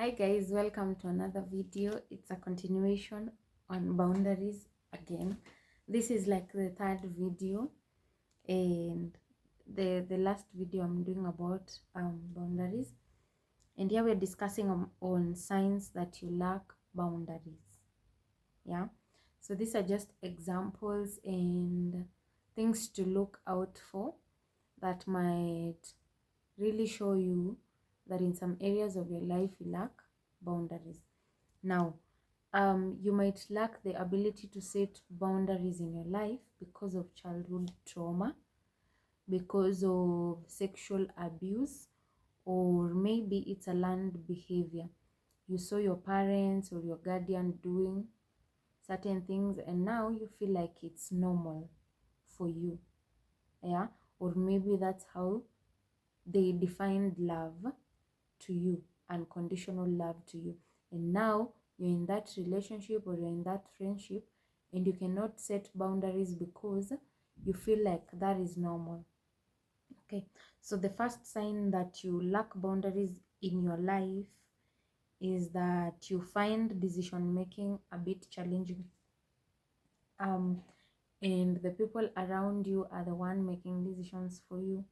Hi guys, welcome to another video. It's a continuation on boundaries again. This is like the third video, and the last video I'm doing about boundaries, and here we're discussing on signs that you lack boundaries. Yeah, so these are just examples and things to look out for that might really show you that in some areas of your life you lack boundaries. Now, you might lack the ability to set boundaries in your life because of childhood trauma, because of sexual abuse, or maybe it's a learned behavior. You saw your parents or your guardian doing certain things, and now you feel like it's normal for you. Yeah, or maybe that's how they defined love to you, unconditional love to you, and now you're in that relationship or you're in that friendship and you cannot set boundaries because you feel like that is normal. Okay, so the first sign that you lack boundaries in your life is that you find decision making a bit challenging, and the people around you are the one making decisions for you.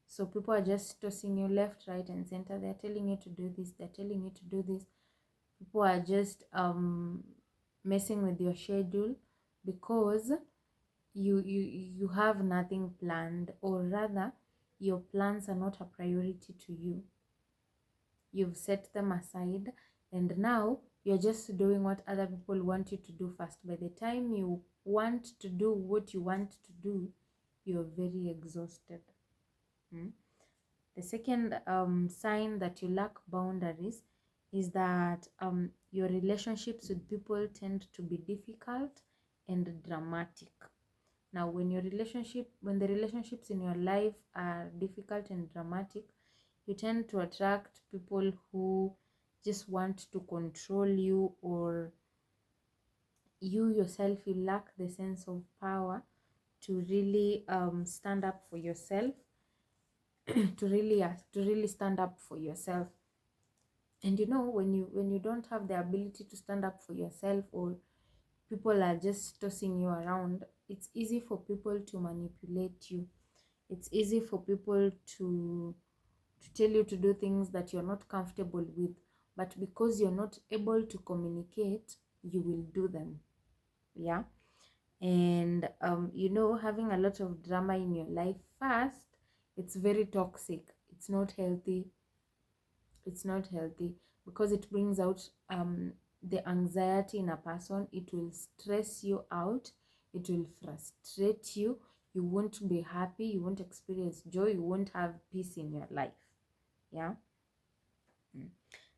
So people are just tossing you left, right, and center. They're telling you to do this, they're telling you to do this. People are just messing with your schedule because you have nothing planned, or rather your plans are not a priority to you. You've set them aside, and now you're just doing what other people want you to do first. By the time you want to do what you want to do, you're very exhausted. The second sign that you lack boundaries is that your relationships with people tend to be difficult and dramatic. Now, when the relationships in your life are difficult and dramatic, you tend to attract people who just want to control you, or you yourself, you lack the sense of power to really stand up for yourself, to really stand up for yourself. And when you don't have the ability to stand up for yourself, or people are just tossing you around, it's easy for people to manipulate you. It's easy for people to tell you to do things that you're not comfortable with, but because you're not able to communicate, you will do them. Yeah. And having a lot of drama in your life, first, it's very toxic. It's not healthy because it brings out the anxiety in a person. It will stress you out, it will frustrate you. You won't be happy, you won't experience joy, you won't have peace in your life. Yeah. And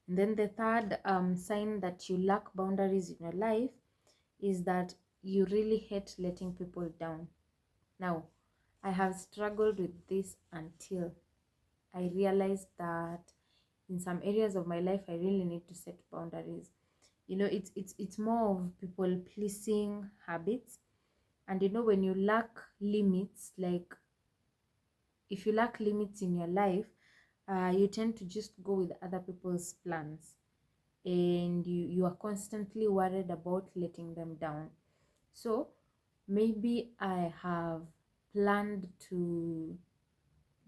then the third sign that you lack boundaries in your life is that you really hate letting people down. Now, I have struggled with this until I realized that in some areas of my life I really need to set boundaries. It's more of people pleasing habits. And when you lack limits, like if you lack limits in your life, you tend to just go with other people's plans, and you are constantly worried about letting them down. So maybe I have planned to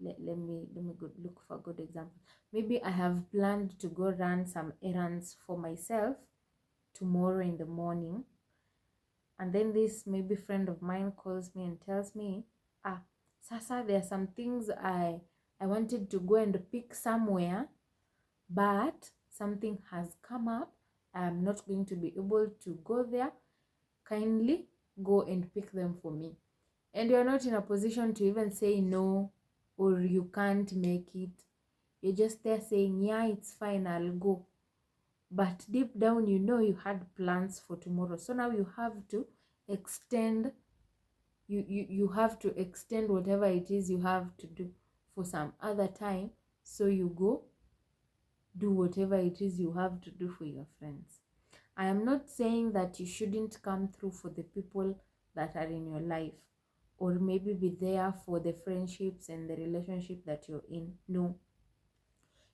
let me go look for a good example. Maybe I have planned to go run some errands for myself tomorrow in the morning, and then this maybe friend of mine calls me and tells me, Sasa, there are some things I wanted to go and pick somewhere, but something has come up. I'm not going to be able to go there. Kindly go and pick them for me. And you're not in a position to even say no, or you can't make it. You're just there saying, yeah, it's fine, I'll go. But deep down, you had plans for tomorrow. So now you have to extend, you have to extend whatever it is you have to do for some other time. So you go do whatever it is you have to do for your friends. I am not saying that you shouldn't come through for the people that are in your life, or maybe be there for the friendships and the relationship that you're in. No,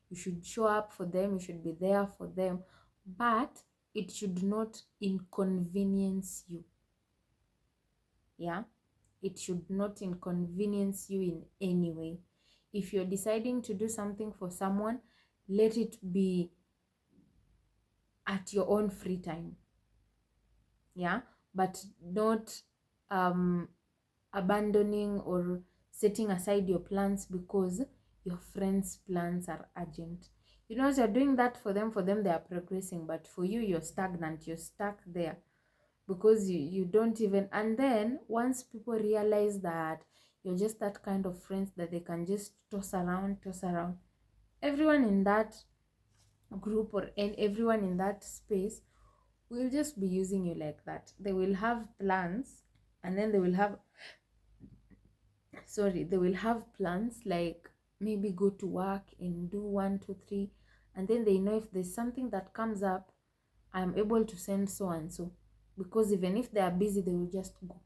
You should show up for them, you should be there for them, but it should not inconvenience you. Yeah, it should not inconvenience you in any way. If you're deciding to do something for someone, let it be at your own free time. Yeah, but not abandoning or setting aside your plans because your friends' plans are urgent. You know, as you're doing that for them they are progressing, but for you, you're stagnant, you're stuck there because you don't even. And then once people realize that you're just that kind of friends that they can just toss around, everyone in that group and everyone in that space will just be using you like that. They will have plans, and then they will have plans like maybe go to work and do 1 2 3, and then they know if there's something that comes up, I'm able to send so and so, because even if they are busy, they will just go.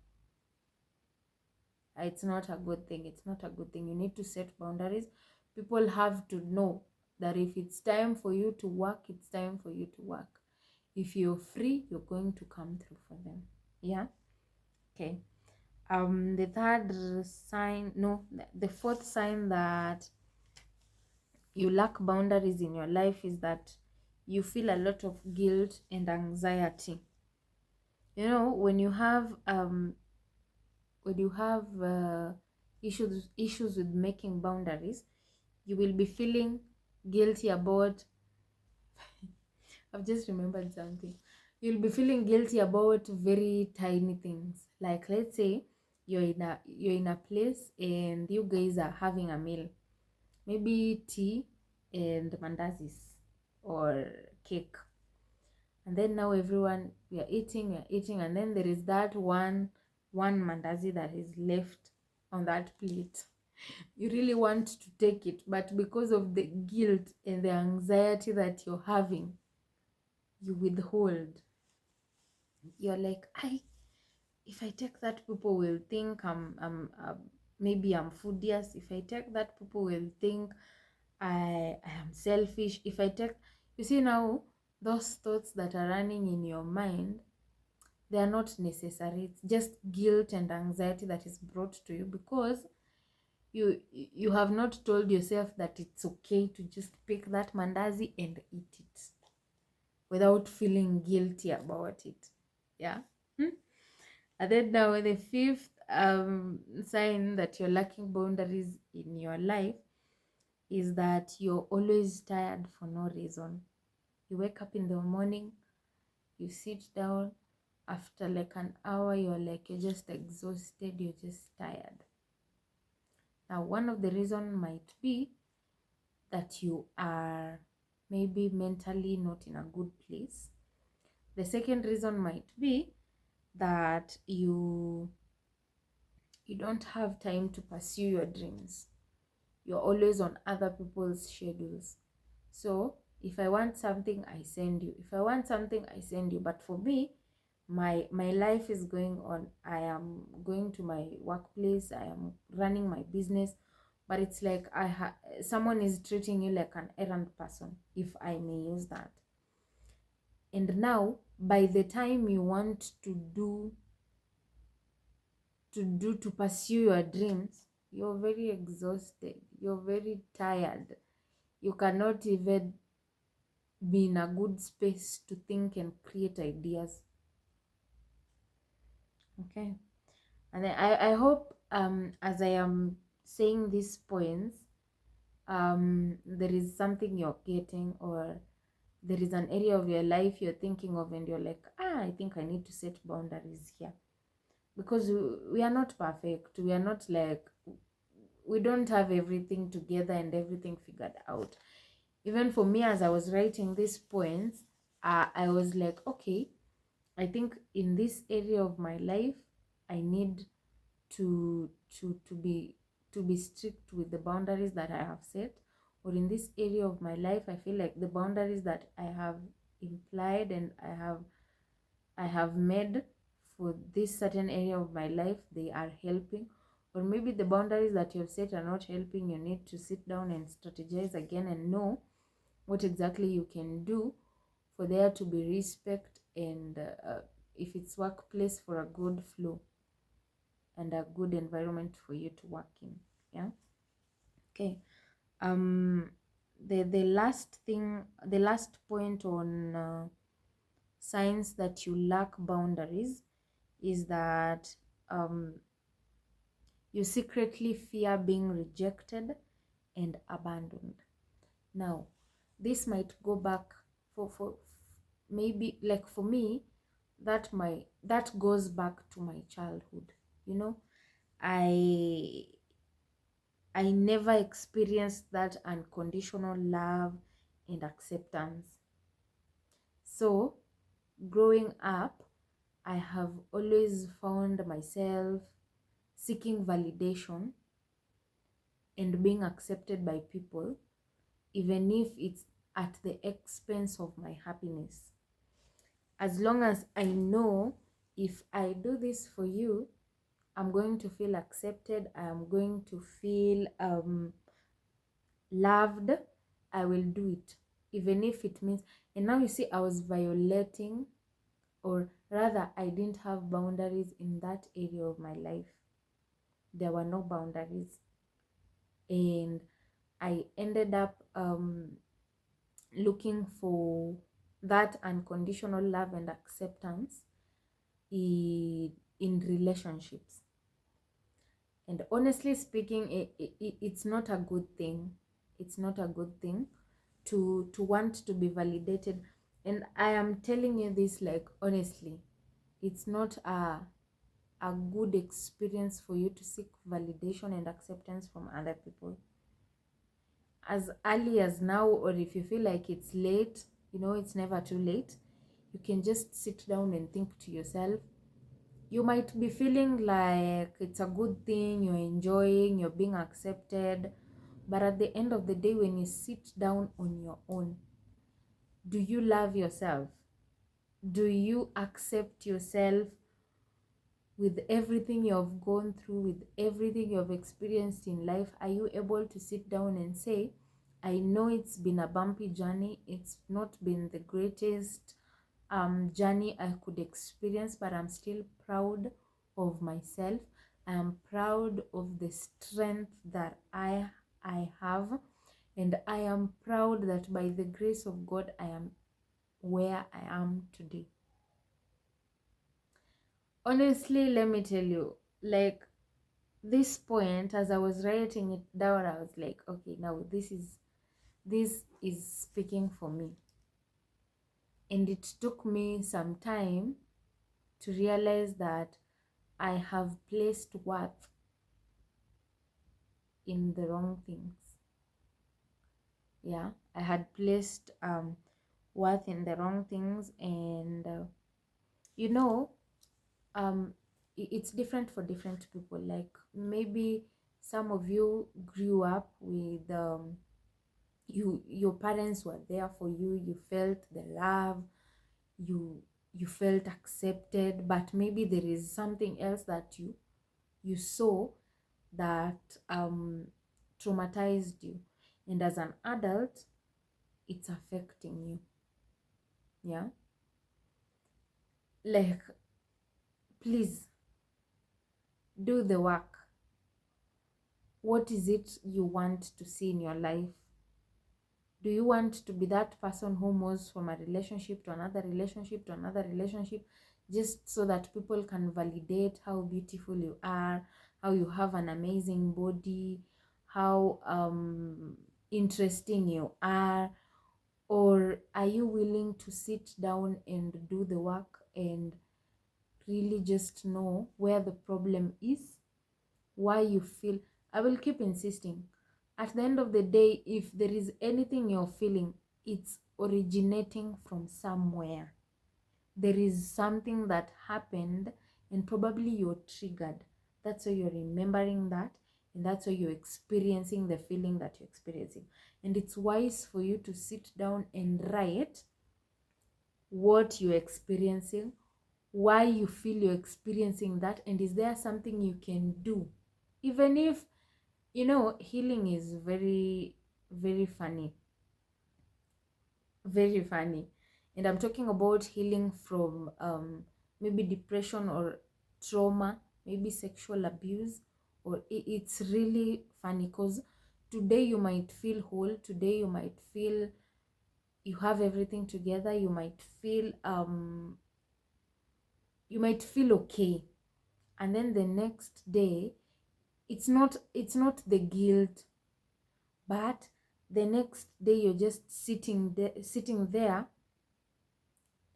It's not a good thing. It's not a good thing. You need to set boundaries. People have to know that if it's time for you to work, it's time for you to work. If you're free, you're going to come through for them. Yeah. Okay. The third sign, no, the fourth sign that you lack boundaries in your life is that you feel a lot of guilt and anxiety. You know, when you have issues with making boundaries, you will be feeling guilty about I've just remembered something. You'll be feeling guilty about very tiny things. Like, let's say you're in a place and you guys are having a meal. Maybe tea and mandazis or cake. And then now everyone, we are eating, and then there is that one mandazi that is left on that plate. You really want to take it, but because of the guilt and the anxiety that you're having, you withhold. You're like, if I take that, people will think maybe I'm foodious. If I take that, people will think I am selfish. If I take, you see now, those thoughts that are running in your mind, they are not necessary. It's just guilt and anxiety that is brought to you because you have not told yourself that it's okay to just pick that mandazi and eat it without feeling guilty about it. Yeah. And then now the fifth sign that you're lacking boundaries in your life is that you're always tired for no reason. You wake up in the morning, you sit down, after like an hour, you're just exhausted, you're just tired. Now, one of the reasons might be that you are maybe mentally not in a good place. The second reason might be that you don't have time to pursue your dreams. You're always on other people's schedules. So if I want something, I send you. If I want something, I send you. But for me, my life is going on. I am going to my workplace. I am running my business. But it's like someone is treating you like an errand person, if I may use that. And now, by the time you want to pursue your dreams, you're very exhausted, you're very tired, you cannot even be in a good space to think and create ideas. Okay. And I hope as I am saying these points, there is something you're getting, or there is an area of your life you're thinking of and you're like, I think I need to set boundaries here. Because we are not perfect. We are not like, we don't have everything together and everything figured out. Even for me, as I was writing these points, I was like, okay, I think in this area of my life, I need to be strict with the boundaries that I have set. Or in this area of my life, I feel like the boundaries that I have implied and I have made for this certain area of my life, they are helping. Or maybe the boundaries that you have set are not helping. You need to sit down and strategize again and know what exactly you can do for there to be respect, and if it's workplace, for a good flow and a good environment for you to work in. Yeah. Okay. The last thing, the last point on signs that you lack boundaries is that you secretly fear being rejected and abandoned. Now, this might go back for maybe, like for me, that goes back to my childhood. You know, I I never experienced that unconditional love and acceptance. So, growing up, I have always found myself seeking validation and being accepted by people, even if it's at the expense of my happiness. As long as I know, if I do this for you, I'm going to feel accepted, I'm going to feel loved, I will do it, even if it means. And now you see, I was violating, or rather, I didn't have boundaries in that area of my life. There were no boundaries, and I ended up looking for that unconditional love and acceptance in relationships. And honestly speaking, it's not a good thing. It's not a good thing to want to be validated. And I am telling you this, like, honestly, it's not a good experience for you to seek validation and acceptance from other people. As early as now, or if you feel like it's late, it's never too late. You can just sit down and think to yourself. You might be feeling like it's a good thing, you're enjoying, you're being accepted, but at the end of the day, when you sit down on your own, do you love yourself? Do you accept yourself with everything you've gone through, with everything you've experienced in life? Are you able to sit down and say, I know it's been a bumpy journey, it's not been the greatest journey I could experience, but I'm still proud of myself. I am proud of the strength that I have, and I am proud that by the grace of God I am where I am today. Honestly, let me tell you, like, this point, as I was writing it down, I was like, okay, now this is speaking for me. And it took me some time to realize that I have placed worth in the wrong things. Yeah, I had placed worth in the wrong things, and you know, it's different for different people. Like, maybe some of you grew up with your parents were there for you, you felt the love, you felt accepted, but maybe there is something else that you saw that traumatized you, and as an adult it's affecting you. Yeah, like, please do the work. What is it you want to see in your life? Do you want to be that person who moves from a relationship to another relationship to another relationship, just so that people can validate how beautiful you are, how you have an amazing body, how interesting you are? Or are you willing to sit down and do the work and really just know where the problem is, why you feel? I will keep insisting. At the end of the day, if there is anything you're feeling, it's originating from somewhere. There is something that happened, and probably you're triggered. That's why you're remembering that, and that's why you're experiencing the feeling that you're experiencing. And it's wise for you to sit down and write what you're experiencing, why you feel you're experiencing that, and is there something you can do? Even if, healing is very, very funny. Very funny. And I'm talking about healing from maybe depression or trauma, maybe sexual abuse, or it's really funny because today you might feel whole, today you might feel you have everything together, you might feel okay, and then the next day it's not the guilt, but the next day you're just sitting there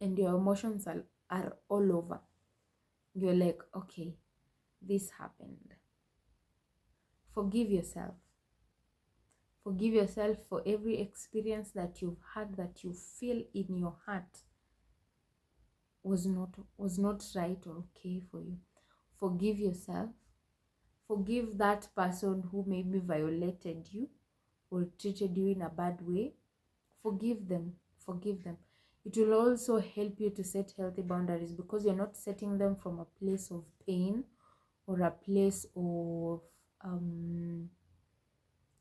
and your emotions are all over. You're like, okay, this happened. Forgive yourself. Forgive yourself for every experience that you've had that you feel in your heart was not right or okay for you. Forgive yourself. Forgive that person who maybe violated you or treated you in a bad way. Forgive them. Forgive them. It will also help you to set healthy boundaries because you're not setting them from a place of pain or a place of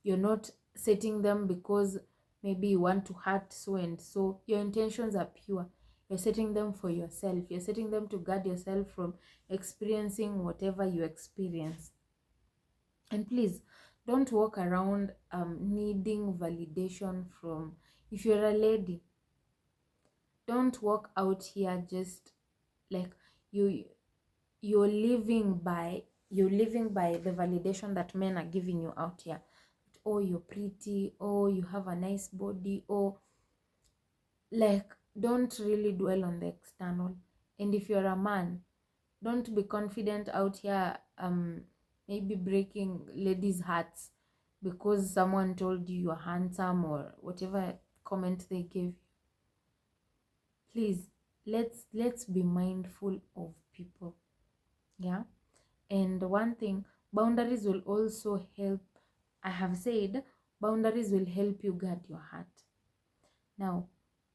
you're not setting them because maybe you want to hurt so and so. Your intentions are pure. You're setting them for yourself. You're setting them to guard yourself from experiencing whatever you experience. And please don't walk around needing validation from, if you're a lady, don't walk out here just like you you're living by the validation that men are giving you out here. Oh, you're pretty, oh, you have a nice body, oh, like, don't really dwell on the external. And if you're a man, don't be confident out here maybe breaking ladies' hearts because someone told you you're handsome or whatever comment they gave you. Please, let's be mindful of people. Yeah. And one thing, boundaries will also help. I have said boundaries will help you guard your heart. Now,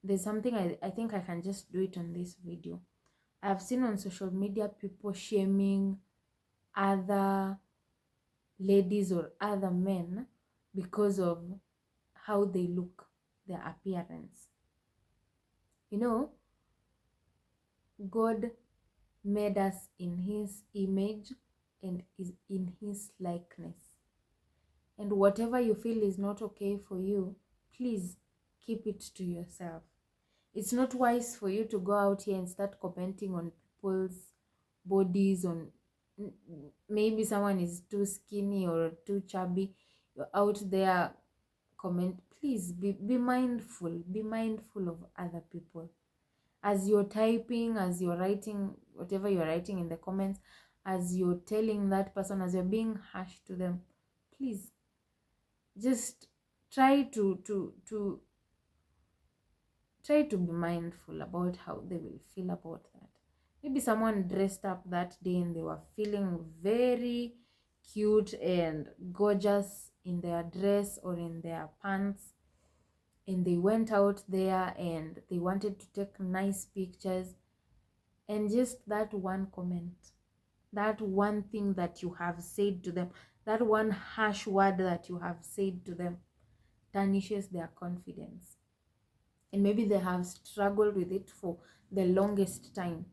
there's something I think I can just do it on this video. I've seen on social media people shaming other ladies or other men because of how they look, their appearance. You know, God made us in his image and is in his likeness. And whatever you feel is not okay for you, please keep it to yourself. It's not wise for you to go out here and start commenting on people's bodies, on maybe someone is too skinny or too chubby. You're out there comment. Please be mindful. Be mindful of other people. As you're typing, as you're writing, whatever you're writing in the comments, as you're telling that person, as you're being harsh to them, please just try to be mindful about how they will feel about that. Maybe someone dressed up that day and they were feeling very cute and gorgeous in their dress or in their pants, and they went out there and they wanted to take nice pictures, and just that one comment, that one thing that you have said to them, that one harsh word that you have said to them tarnishes their confidence. And maybe they have struggled with it for the longest time,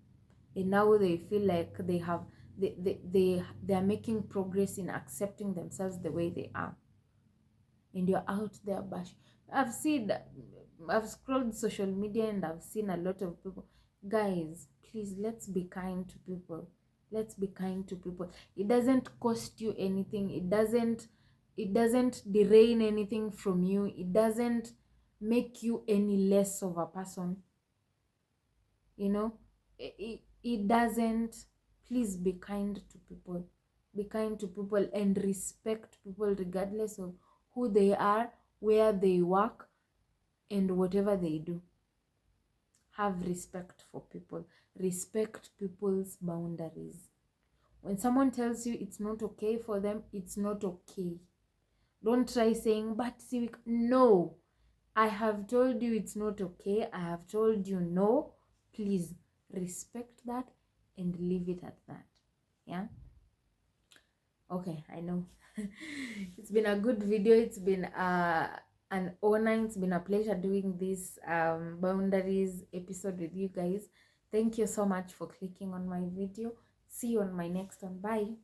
and now they feel like they are making progress in accepting themselves the way they are, and you're out there bash. I've scrolled social media and I've seen a lot of people. Guys, please, let's be kind to people. Let's be kind to people. It doesn't cost you anything. It doesn't drain anything from you. It doesn't make you any less of a person. You know, it doesn't. Please be kind to people. Be kind to people and respect people regardless of who they are, where they work, and whatever they do. Have respect for people. Respect people's boundaries. When someone tells you it's not okay for them, it's not okay. Don't try saying, but see, no. I have told you it's not okay. I have told you no. Please respect that and leave it at that. Yeah. Okay, I know. It's been a good video. It's been an honor. It's been a pleasure doing this boundaries episode with you guys. Thank you so much for clicking on my video. See you on my next one. Bye.